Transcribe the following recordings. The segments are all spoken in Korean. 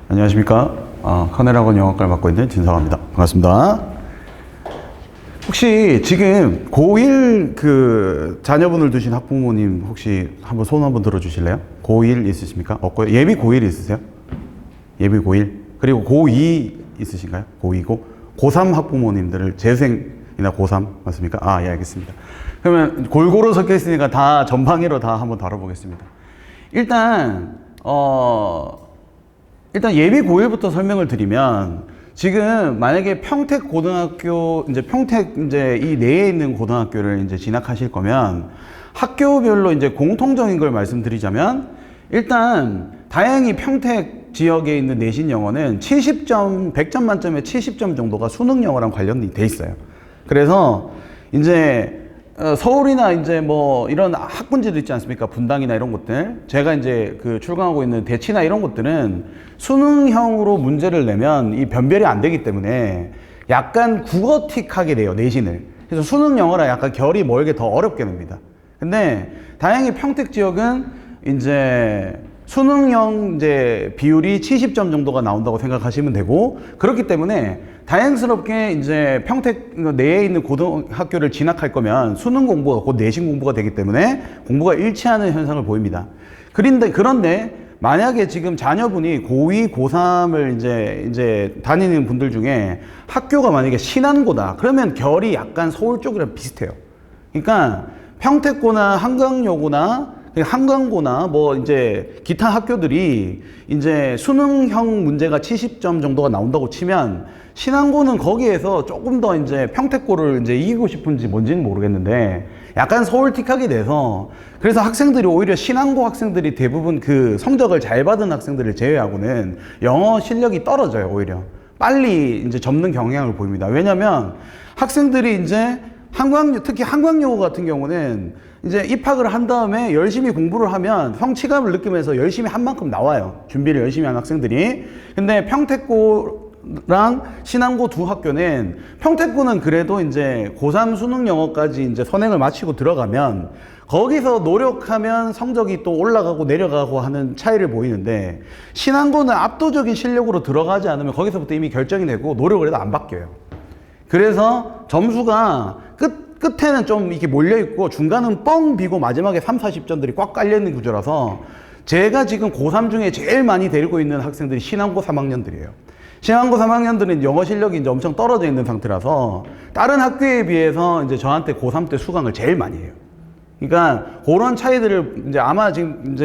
안녕하십니까. 카네라곤 영어과를 맡고 있는 진성화입니다. 반갑습니다. 혹시 지금 고1 그 자녀분을 두신 학부모님 혹시 한번 손 한번 들어주실래요? 고1 있으십니까? 없고요. 예비 고1 있으세요? 예비 고1. 그리고 고2 있으신가요? 고2고. 고3 학부모님들을 재수생이나 고3 맞습니까? 예, 알겠습니다. 그러면 골고루 섞여 있으니까 다 전방위로 다 한번 다뤄보겠습니다. 일단 예비 고1부터 설명을 드리면, 지금 만약에 평택 고등학교, 평택 이 내에 있는 고등학교를 진학하실 거면, 학교별로 공통적인 걸 말씀드리자면, 일단 다행히 평택 지역에 있는 내신 영어는 70점, 100점 만점에 70점 정도가 수능 영어랑 관련이 돼 있어요. 그래서 서울이나 이런 학군지도 있지 않습니까? 분당이나 이런 곳들. 제가 출강하고 있는 대치나 이런 곳들은 수능형으로 문제를 내면 이 변별이 안 되기 때문에 약간 국어틱하게 돼요, 내신을. 그래서 수능 영어랑 약간 결이 멀게 더 어렵게 냅니다. 근데 다행히 평택 지역은 수능형 비율이 70점 정도가 나온다고 생각하시면 되고, 그렇기 때문에 다행스럽게 평택 내에 있는 고등학교를 진학할 거면 수능 공부가 곧 내신 공부가 되기 때문에 공부가 일치하는 현상을 보입니다. 그런데 만약에 지금 자녀분이 고2, 고3을 다니는 분들 중에 학교가 만약에 신안고다, 그러면 결이 약간 서울 쪽이랑 비슷해요. 그러니까 평택고나 한강여고나 한강고나 기타 학교들이 수능형 문제가 70점 정도가 나온다고 치면, 신안고는 거기에서 조금 더 평택고를 이기고 싶은지 뭔지는 모르겠는데 약간 서울틱하게 돼서, 그래서 학생들이 오히려 신안고 학생들이 대부분 그 성적을 잘 받은 학생들을 제외하고는 영어 실력이 떨어져요. 오히려 빨리 접는 경향을 보입니다. 왜냐면 학생들이 특히 한강여고 같은 경우는 입학을 한 다음에 열심히 공부를 하면 성취감을 느끼면서 열심히 한 만큼 나와요. 준비를 열심히 한 학생들이. 근데 평택고랑 신안고 두 학교는, 평택고는 그래도 고3 수능 영어까지 선행을 마치고 들어가면 거기서 노력하면 성적이 또 올라가고 내려가고 하는 차이를 보이는데, 신안고는 압도적인 실력으로 들어가지 않으면 거기서부터 이미 결정이 되고 노력을 해도 안 바뀌어요. 그래서 점수가 끝에는 좀 이렇게 몰려있고 중간은 뻥 비고 마지막에 3, 40점들이 꽉 깔려있는 구조라서, 제가 지금 고3 중에 제일 많이 데리고 있는 학생들이 신안고 3학년들이에요. 신안고 3학년들은 영어 실력이 엄청 떨어져 있는 상태라서 다른 학교에 비해서 저한테 고3 때 수강을 제일 많이 해요. 그러니까 그런 차이들을 아마 지금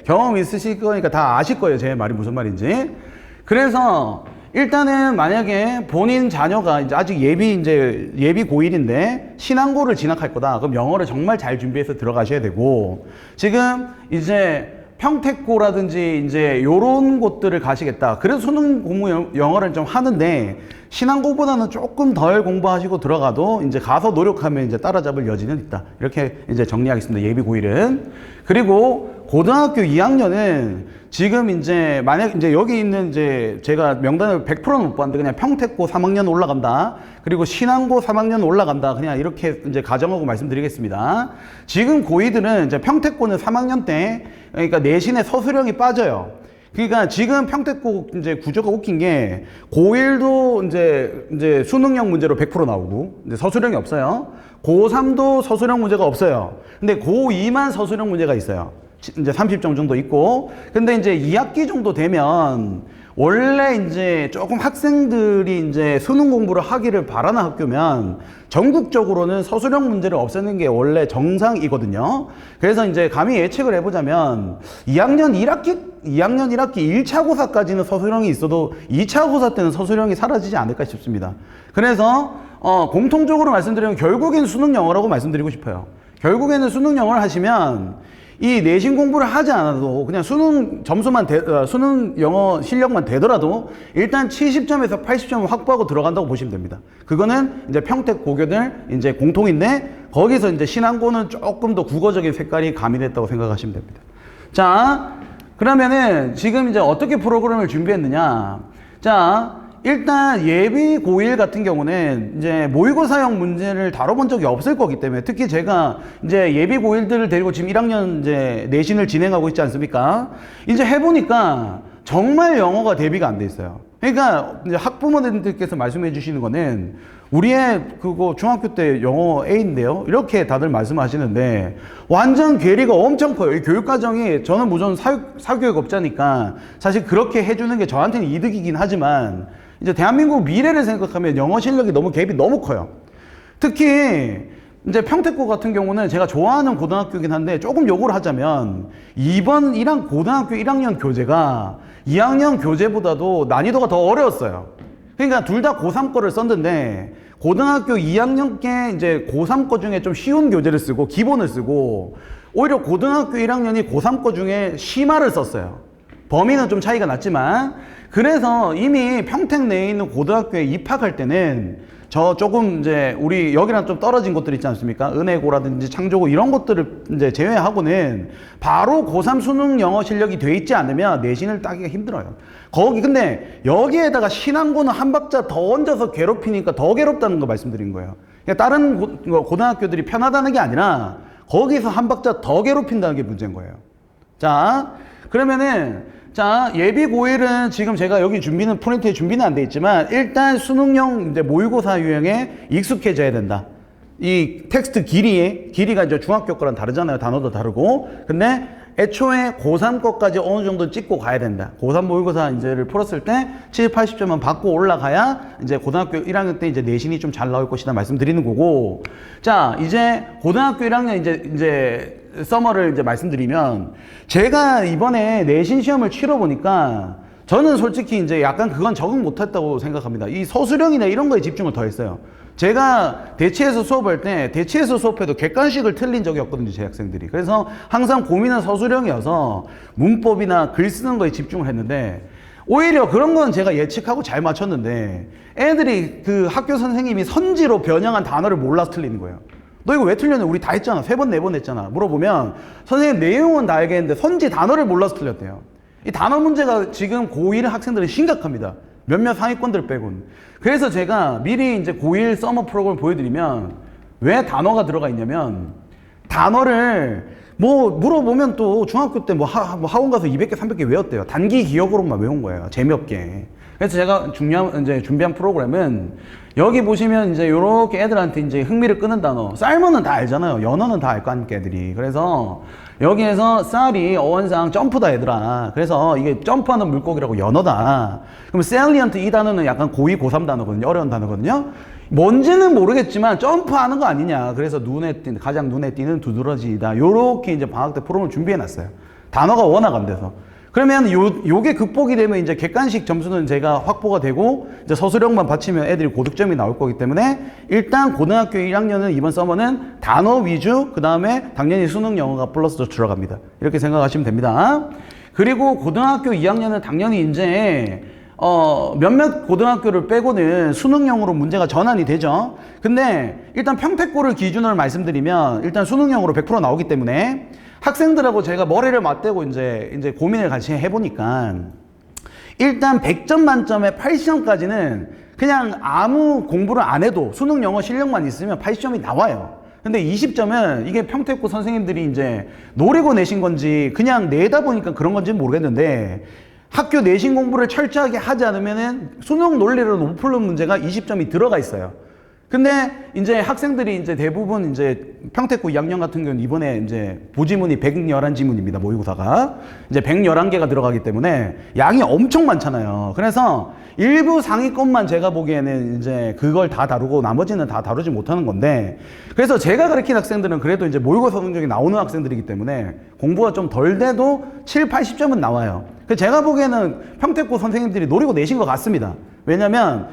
경험 있으실 거니까 다 아실 거예요. 제 말이 무슨 말인지. 그래서 일단은 만약에 본인 자녀가 아직 예비 고1인데 신안고를 진학할 거다. 그럼 영어를 정말 잘 준비해서 들어가셔야 되고, 지금 평택고라든지 요런 곳들을 가시겠다. 그래서 수능 공부 영어를 좀 하는데 신안고보다는 조금 덜 공부하시고 들어가도 가서 노력하면 따라잡을 여지는 있다. 이렇게 정리하겠습니다. 예비 고1은. 그리고 고등학교 2학년은 지금 만약 여기 있는 제가 명단을 100%는 못 봤는데 그냥 평택고 3학년 올라간다. 그리고 신안고 3학년 올라간다. 그냥 이렇게 가정하고 말씀드리겠습니다. 지금 고2들은 평택고는 3학년 때, 그러니까 내신에 서술형이 빠져요. 그러니까 지금 평택고 구조가 웃긴 게, 고1도 수능형 문제로 100% 나오고 서술형이 없어요. 고3도 서술형 문제가 없어요. 근데 고2만 서술형 문제가 있어요. 30점 정도 있고. 근데 2학기 정도 되면 원래 조금 학생들이 수능 공부를 하기를 바라는 학교면 전국적으로는 서술형 문제를 없애는 게 원래 정상이거든요. 그래서 감히 예측을 해보자면 2학년 1학기 1차 고사까지는 서술형이 있어도 2차 고사 때는 서술형이 사라지지 않을까 싶습니다. 그래서 공통적으로 말씀드리면 결국엔 수능 영어라고 말씀드리고 싶어요. 결국에는 수능 영어를 하시면 이 내신 공부를 하지 않아도 그냥 수능 영어 실력만 되더라도 일단 70점에서 80점을 확보하고 들어간다고 보시면 됩니다. 그거는 평택 고교들 공통인데, 거기서 신안고는 조금 더 국어적인 색깔이 가미됐다고 생각하시면 됩니다. 자, 그러면은 지금 어떻게 프로그램을 준비했느냐. 자, 일단 예비 고1 같은 경우는 모의고사형 문제를 다뤄본 적이 없을 거기 때문에, 특히 제가 예비 고1들을 데리고 지금 1학년 내신을 진행하고 있지 않습니까? 해보니까 정말 영어가 대비가 안 돼 있어요. 그러니까 이제 학부모님들께서 말씀해 주시는 거는 우리의 그거 중학교 때 영어 A인데요. 이렇게 다들 말씀하시는데 완전 괴리가 엄청 커요. 이 교육과정이 저는 무조건 사교육업자니까 사실 그렇게 해주는 게 저한테는 이득이긴 하지만 이제 대한민국 미래를 생각하면 영어 실력이 너무 갭이 너무 커요. 특히 이제 평택고 같은 경우는 제가 좋아하는 고등학교이긴 한데 조금 요구를 하자면 이번 고등학교 1학년 교재가 2학년 교재보다도 난이도가 더 어려웠어요. 그러니까 둘 다 고3 거를 썼는데 고등학교 2학년 게 이제 고3 거 중에 좀 쉬운 교재를 쓰고 기본을 쓰고 오히려 고등학교 1학년이 고3 거 중에 심화를 썼어요. 범위는 좀 차이가 났지만 그래서 이미 평택 내에 있는 고등학교에 입학할 때는 저 조금 이제 우리 여기랑 좀 떨어진 곳들 있지 않습니까? 은혜고라든지 창조고 이런 것들을 이제 제외하고는 바로 고3 수능 영어 실력이 돼 있지 않으면 내신을 따기가 힘들어요. 근데 여기에다가 신앙고는 한 박자 더 얹어서 괴롭히니까 더 괴롭다는 거 말씀드린 거예요. 그러니까 다른 고등학교들이 편하다는 게 아니라 거기서 한 박자 더 괴롭힌다는 게 문제인 거예요. 자, 그러면은 자, 예비 고1은 지금 제가 여기 프린트에 준비는 안 돼 있지만 일단 수능용 이제 모의고사 유형에 익숙해져야 된다. 이 텍스트 길이가 이제 중학교 거랑 다르잖아요. 단어도 다르고. 근데 애초에 고3 거까지 어느 정도 찍고 가야 된다. 고3 모의고사 이제를 풀었을 때 70, 80점은 받고 올라가야 이제 고등학교 1학년 때 이제 내신이 좀 잘 나올 것이다 말씀드리는 거고. 자, 이제 고등학교 1학년 이제 서머를 이제 말씀드리면 제가 이번에 내신 시험을 치러 보니까 저는 솔직히 이제 약간 그건 적응 못했다고 생각합니다. 이 서술형이나 이런 거에 집중을 더 했어요. 제가 대치에서 수업할 때 대치에서 수업해도 객관식을 틀린 적이 없거든요, 제 학생들이. 그래서 항상 고민은 서술형이어서 문법이나 글 쓰는 거에 집중을 했는데 오히려 그런 건 제가 예측하고 잘 맞췄는데 애들이 그 학교 선생님이 선지로 변형한 단어를 몰라서 틀리는 거예요. 너 이거 왜 틀렸냐? 우리 다 했잖아. 3번, 4번 했잖아. 물어보면 선생님 내용은 다 알겠는데 선지 단어를 몰라서 틀렸대요. 이 단어 문제가 지금 고1 학생들은 심각합니다. 몇몇 상위권들 빼곤. 그래서 제가 미리 이제 고1 서머 프로그램을 보여드리면 왜 단어가 들어가 있냐면 단어를 뭐 물어보면 또 중학교 때 뭐 학원 가서 200개, 300개 외웠대요. 단기 기억으로만 외운 거예요. 재미없게. 그래서 제가 이제 준비한 프로그램은 여기 보시면 이제 요렇게 애들한테 이제 흥미를 끄는 단어. 쌀머는 다 알잖아요. 연어는 다 알 거 아닙니까, 애들이. 그래서 여기에서 쌀이 어원상 점프다, 얘들아. 그래서 이게 점프하는 물고기라고 연어다. 그럼 salient 이 단어는 약간 고2, 고3 단어거든요. 어려운 단어거든요. 뭔지는 모르겠지만 점프하는 거 아니냐. 그래서 가장 눈에 띄는 두드러지다. 요렇게 이제 방학 때 프로그램을 준비해 놨어요. 단어가 워낙 안 돼서. 그러면 요게 극복이 되면 이제 객관식 점수는 제가 확보가 되고 이제 서술형만 받치면 애들이 고득점이 나올 거기 때문에 일단 고등학교 1학년은 이번 서머는 단어 위주, 그 다음에 당연히 수능 영어가 플러스로 들어갑니다. 이렇게 생각하시면 됩니다. 그리고 고등학교 2학년은 당연히 이제 몇몇 고등학교를 빼고는 수능형으로 문제가 전환이 되죠. 근데 일단 평택고를 기준으로 말씀드리면 일단 수능형으로 100% 나오기 때문에 학생들하고 제가 머리를 맞대고 이제 고민을 같이 해보니까 일단 100점 만점에 80점까지는 그냥 아무 공부를 안 해도 수능 영어 실력만 있으면 80점이 나와요. 근데 20점은 이게 평택고 선생님들이 이제 노리고 내신 건지 그냥 내다 보니까 그런 건지는 모르겠는데 학교 내신 공부를 철저하게 하지 않으면은 수능 논리를 못 푸는 문제가 20점이 들어가 있어요. 근데 이제 학생들이 이제 대부분 이제 평택고 2학년 같은 경우는 이번에 이제 보지문이 111지문입니다. 모의고사가. 이제 111개가 들어가기 때문에 양이 엄청 많잖아요. 그래서 일부 상위권만 제가 보기에는 이제 그걸 다 다루고 나머지는 다 다루지 못하는 건데 그래서 제가 가르친 학생들은 그래도 이제 모의고사 성적이 나오는 학생들이기 때문에 공부가 좀 덜 돼도 7, 80점은 나와요. 제가 보기에는 평택고 선생님들이 노리고 내신 것 같습니다. 왜냐면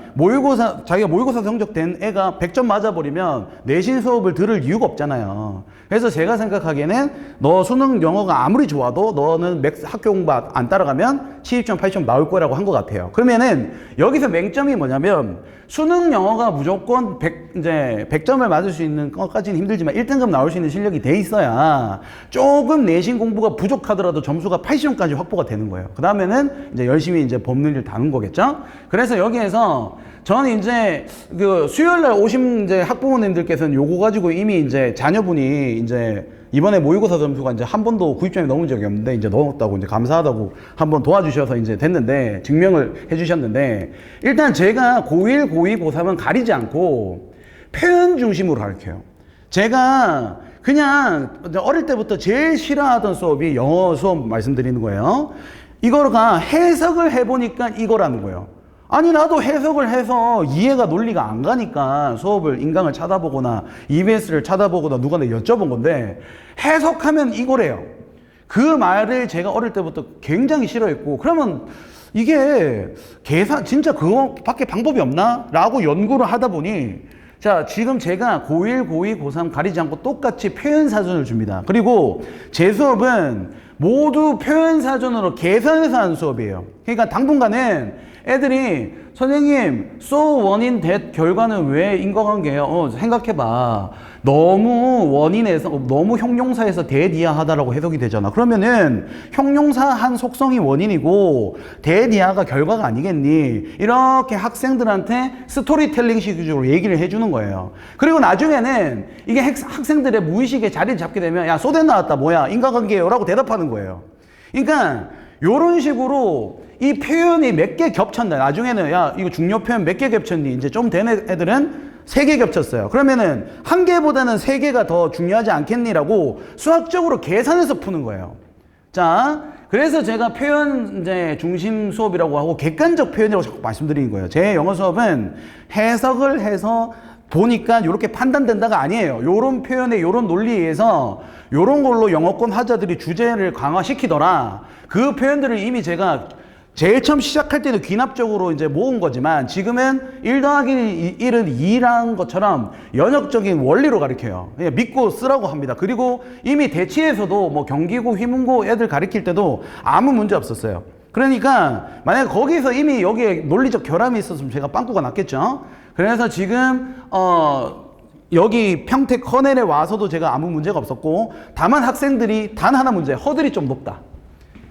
자기가 모의고사 성적 된 애가 100점 맞아버리면 내신 수업을 들을 이유가 없잖아요. 그래서 제가 생각하기에는 너 수능 영어가 아무리 좋아도 너는 학교 공부 안 따라가면 70점, 80점 나올 거라고 한 것 같아요. 그러면은 여기서 맹점이 뭐냐면 수능 영어가 무조건 100점을 맞을 수 있는 것까지는 힘들지만 1등급 나올 수 있는 실력이 돼 있어야 조금 내신 공부가 부족하더라도 점수가 80점까지 확보가 되는 거예요. 그 다음에는 이제 열심히 이제 법률 일 다는 거겠죠? 그래서 여기에서 저는 이제 그 수요일 날 오신 이제 학부모님들께서는 요거 가지고 이미 이제 자녀분이 이제 이번에 모의고사 점수가 이제 한 번도 90점이 넘은 적이 없는데 이제 넘었다고 이제 감사하다고 한번 도와주셔서 이제 됐는데 증명을 해주셨는데 일단 제가 고1, 고2, 고3은 가리지 않고 표현 중심으로 가르쳐요. 제가 그냥 어릴 때부터 제일 싫어하던 수업이 영어 수업 말씀드리는 거예요. 이거가 해석을 해보니까 이거라는 거예요. 아니 나도 해석을 해서 이해가 논리가 안 가니까 수업을 인강을 찾아보거나 EBS를 찾아보거나 누구한테 여쭤본 건데 해석하면 이거래요. 그 말을 제가 어릴 때부터 굉장히 싫어했고 그러면 이게 계산 진짜 그거밖에 방법이 없나? 라고 연구를 하다 보니 자 지금 제가 고1, 고2, 고3 가리지 않고 똑같이 표현사전을 줍니다. 그리고 제 수업은 모두 표현사전으로 계산해서 하는 수업이에요. 그러니까 당분간은 애들이 선생님 so 원인 that 결과는 왜 인과관계예요? 생각해봐. 너무 원인에서 너무 형용사에서 대디아하다라고 해석이 되잖아. 그러면은 형용사 한 속성이 원인이고 대디아가 결과가 아니겠니? 이렇게 학생들한테 스토리텔링 식으로 얘기를 해주는 거예요. 그리고 나중에는 이게 학생들의 무의식에 자리를 잡게 되면 야 소대 나왔다 뭐야 인과관계예요 라고 대답하는 거예요. 그러니까 요런 식으로 이 표현이 몇 개 겹쳤나 나중에는 야 이거 중요 표현 몇 개 겹쳤니 이제 좀 된 애들은 3개 겹쳤어요. 그러면은 한 개보다는 3개가 더 중요하지 않겠니라고 수학적으로 계산해서 푸는 거예요. 자 그래서 제가 표현 이제 중심 수업이라고 하고 객관적 표현이라고 자꾸 말씀드리는 거예요. 제 영어 수업은 해석을 해서 보니까 이렇게 판단된다가 아니에요. 요런 표현에 요런 논리에 의해서 요런 걸로 영어권 하자들이 주제를 강화시키더라. 그 표현들을 이미 제가 제일 처음 시작할 때는 귀납적으로 이제 모은 거지만 지금은 1 더하기 1은 2라는 것처럼 연역적인 원리로 가르쳐요. 그냥 믿고 쓰라고 합니다. 그리고 이미 대치에서도 뭐 경기고 휘문고 애들 가르칠 때도 아무 문제 없었어요. 그러니까 만약에 거기서 이미 여기에 논리적 결함이 있었으면 제가 빵꾸가 났겠죠. 그래서 지금 여기 평택 커넬에 와서도 제가 아무 문제가 없었고 다만 학생들이 단 하나 문제 허들이 좀 높다.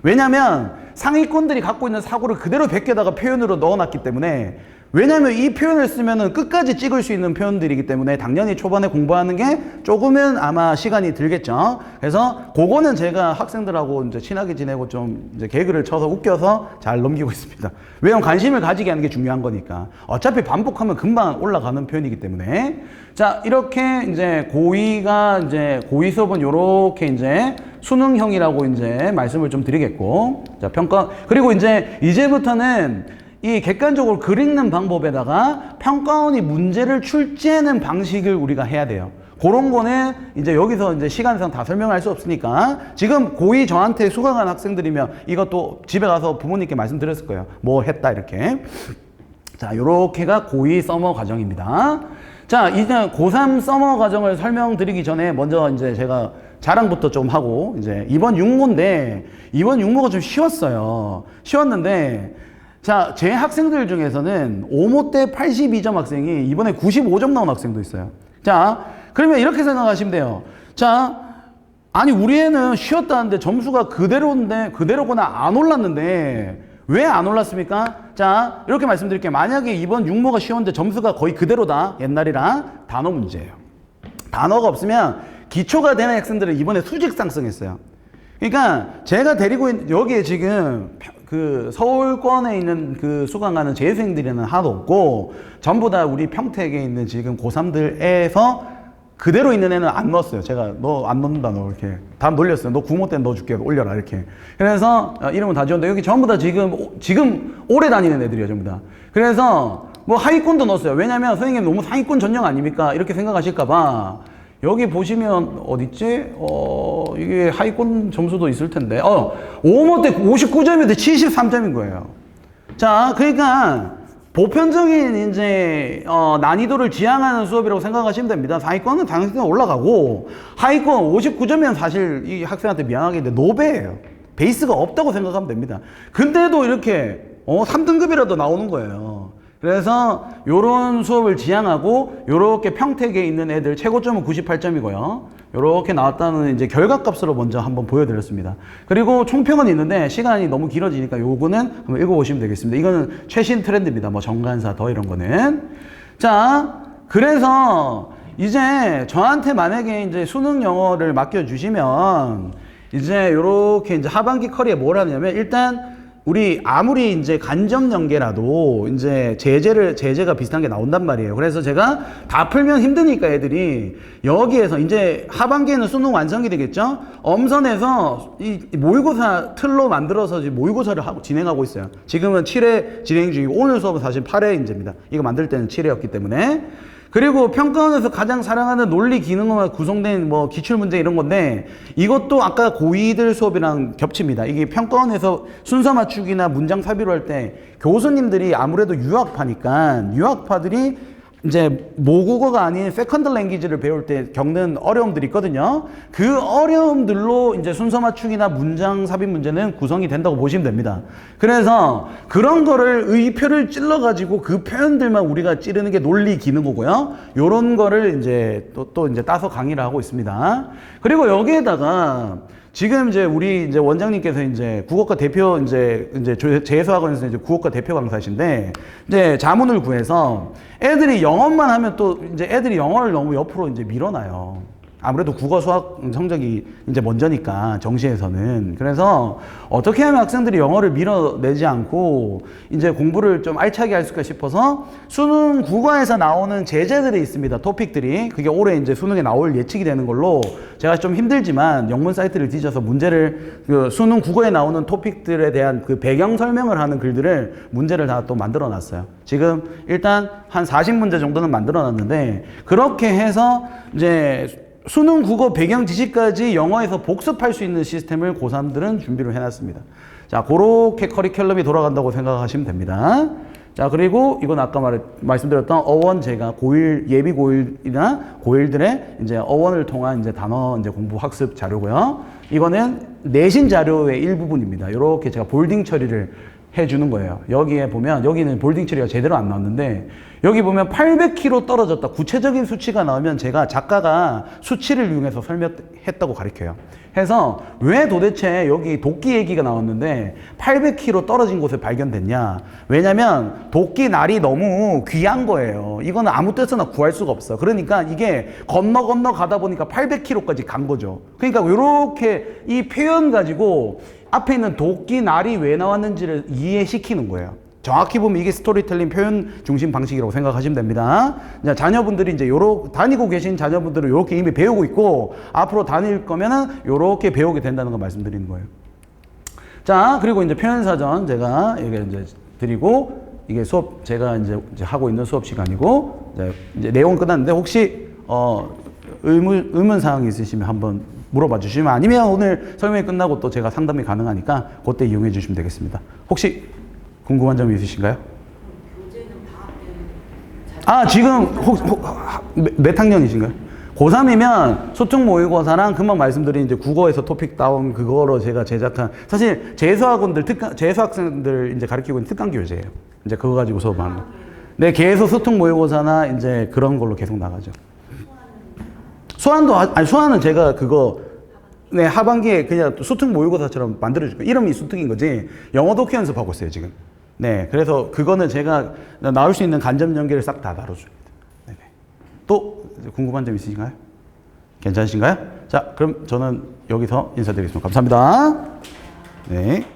왜냐면 상위권들이 갖고 있는 사고를 그대로 베껴다가 표현으로 넣어놨기 때문에 왜냐면 이 표현을 쓰면은 끝까지 찍을 수 있는 표현들이기 때문에 당연히 초반에 공부하는 게 조금은 아마 시간이 들겠죠. 그래서 그거는 제가 학생들하고 이제 친하게 지내고 좀 이제 개그를 쳐서 웃겨서 잘 넘기고 있습니다. 왜냐면 관심을 가지게 하는 게 중요한 거니까. 어차피 반복하면 금방 올라가는 표현이기 때문에. 자, 이렇게 이제 고2가 이제 고2 수업은 요렇게 이제 수능형이라고 이제 말씀을 좀 드리겠고. 자, 평가. 그리고 이제부터는 이 객관적으로 글 읽는 방법에다가 평가원이 문제를 출제하는 방식을 우리가 해야 돼요. 그런 거는 이제 여기서 이제 시간상 다 설명할 수 없으니까 지금 고2 저한테 수강한 학생들이면 이것도 집에 가서 부모님께 말씀드렸을 거예요. 뭐 했다 이렇게. 자, 요렇게가 고2 서머 과정입니다. 자, 이제 고3 서머 과정을 설명드리기 전에 먼저 이제 제가 자랑부터 좀 하고 이제 이번 육모인데 이번 육모가 좀 쉬웠어요. 쉬웠는데 자, 제 학생들 중에서는 5모 때 82점 학생이 이번에 95점 나온 학생도 있어요. 자, 그러면 이렇게 생각하시면 돼요. 자, 아니 우리 애는 쉬었다는데 점수가 그대로거나 안 올랐는데 왜 안 올랐습니까? 자, 이렇게 말씀드릴게요. 만약에 이번 육모가 쉬웠는데 점수가 거의 그대로다. 옛날이랑 단어 문제예요. 단어가 없으면 기초가 되는 학생들은 이번에 수직 상승했어요. 그러니까 제가 데리고 있는 여기에 지금 그 서울권에 있는 그 수강하는 재수생들에는 하나도 없고 전부 다 우리 평택에 있는 지금 고3들에서 그대로 있는 애는 안 넣었어요. 제가 너 안 넣는다 너 이렇게 다 놀렸어요. 너 구모 때 넣어줄게 올려라 이렇게. 그래서 이름은 다 지웠는데 여기 전부 다 지금 오래 다니는 애들이에요 전부 다. 그래서 뭐 하위권도 넣었어요. 왜냐면 선생님 너무 상위권 전형 아닙니까? 이렇게 생각하실까봐. 여기 보시면 어딨지? 이게 하위권 점수도 있을 텐데 5모 때 59점인데 73점인 거예요. 자, 그러니까 보편적인 이제 난이도를 지향하는 수업이라고 생각하시면 됩니다. 상위권은 당연히 올라가고 하위권 59점이면 사실 이 학생한테 미안하게 근데 노베예요. 베이스가 없다고 생각하면 됩니다. 근데도 이렇게 3등급이라도 나오는 거예요. 그래서 요런 수업을 지향하고 요렇게 평택에 있는 애들 최고점은 98점이고요. 요렇게 나왔다는 이제 결과값으로 먼저 한번 보여드렸습니다. 그리고 총평은 있는데 시간이 너무 길어지니까 요거는 한번 읽어보시면 되겠습니다. 이거는 최신 트렌드입니다. 뭐 정관사 더 이런 거는. 자, 그래서 이제 저한테 만약에 이제 수능 영어를 맡겨주시면 이제 요렇게 이제 하반기 커리에 뭘 하냐면 일단 우리 아무리 이제 간접 연계라도 이제 제재가 비슷한 게 나온단 말이에요. 그래서 제가 다 풀면 힘드니까 애들이 여기에서 이제 하반기에는 수능 완성이 되겠죠? 엄선해서 이 모의고사 틀로 만들어서 지금 모의고사를 진행하고 있어요. 지금은 7회 진행 중이고 오늘 수업은 사실 8회인제입니다. 이거 만들 때는 7회였기 때문에. 그리고 평가원에서 가장 사랑하는 논리 기능으로 구성된 뭐 기출문제 이런 건데 이것도 아까 고2들 수업이랑 겹칩니다. 이게 평가원에서 순서 맞추기나 문장 삽입을 할 때 교수님들이 아무래도 유학파니까 유학파들이 이제 모국어가 아닌 세컨드 랭귀지를 배울 때 겪는 어려움들이 있거든요. 그 어려움들로 이제 순서 맞추기나 문장 삽입 문제는 구성이 된다고 보시면 됩니다. 그래서 그런 거를 의표를 찔러가지고 그 표현들만 우리가 찌르는 게 논리 기능이고요. 요런 거를 이제 또 이제 따서 강의를 하고 있습니다. 그리고 여기에다가 지금 이제 우리 이제 원장님께서 이제 국어과 대표 이제 재수학원에서 이제 국어과 대표 강사이신데 이제 자문을 구해서 애들이 영어만 하면 또 이제 애들이 영어를 너무 옆으로 이제 밀어놔요. 아무래도 국어 수학 성적이 이제 먼저니까 정시에서는. 그래서 어떻게 하면 학생들이 영어를 밀어내지 않고 이제 공부를 좀 알차게 할 수가 싶어서 수능 국어에서 나오는 제재들이 있습니다. 토픽들이. 그게 올해 이제 수능에 나올 예측이 되는 걸로 제가 좀 힘들지만 영문 사이트를 뒤져서 문제를 그 수능 국어에 나오는 토픽들에 대한 그 배경 설명을 하는 글들을 문제를 다 또 만들어 놨어요. 지금 일단 한 40문제 정도는 만들어 놨는데 그렇게 해서 이제 수능 국어 배경 지식까지 영어에서 복습할 수 있는 시스템을 고3들은 준비를 해놨습니다. 자, 그렇게 커리큘럼이 돌아간다고 생각하시면 됩니다. 자, 그리고 이건 아까 말씀드렸던 어원 제가 예비 고1이나 고1들의 이제 어원을 통한 이제 단어 이제 공부 학습 자료고요. 이거는 내신 자료의 일부분입니다. 이렇게 제가 볼딩 처리를 해주는 거예요. 여기에 보면 여기는 볼딩 처리가 제대로 안 나왔는데 여기 보면 800km 떨어졌다. 구체적인 수치가 나오면 제가 작가가 수치를 이용해서 설명했다고 가르쳐요. 해서 왜 도대체 여기 도끼 얘기가 나왔는데 800km 떨어진 곳에 발견됐냐. 왜냐면 도끼 날이 너무 귀한 거예요. 이거는 아무 데서나 구할 수가 없어. 그러니까 이게 건너 가다 보니까 800km까지 간 거죠. 그러니까 이렇게 이 표현 가지고 앞에 있는 도끼 날이 왜 나왔는지를 이해시키는 거예요. 정확히 보면 이게 스토리텔링 표현 중심 방식이라고 생각하시면 됩니다. 자녀분들이 이제 다니고 계신 자녀분들은 이렇게 이미 배우고 있고 앞으로 다닐 거면은 이렇게 배우게 된다는 거 말씀드리는 거예요. 자, 그리고 이제 표현사전 제가 이게 이제 드리고 이게 수업 제가 이제 하고 있는 수업 시간이고 이제 내용은 끝났는데 혹시 의문 사항이 있으시면 한번 물어봐 주시면 아니면 오늘 설명이 끝나고 또 제가 상담이 가능하니까 그때 이용해 주시면 되겠습니다. 혹시 궁금한 점이 있으신가요? 아, 지금 몇 학년이신가요? 고3이면 소통 모의고사랑 금방 말씀드린 이제 국어에서 토픽 다운 그거로 제가 제작한 사실 재수학생들 이제 가르치고 있는 특강 교재예요. 이제 그거 가지고 수업하는 거. 네, 계속 소통 모의고사나 이제 그런 걸로 계속 나가죠. 수화는 제가 그거 네, 하반기에 그냥 수특 모의고사처럼 만들어줄 거예요. 이름이 수특인 거지. 영어 독해 연습하고 있어요, 지금. 네, 그래서 그거는 제가 나올 수 있는 간접 연계를 싹 다 다뤄줍니다. 네네. 또 궁금한 점 있으신가요? 괜찮으신가요? 자, 그럼 저는 여기서 인사드리겠습니다. 감사합니다. 네.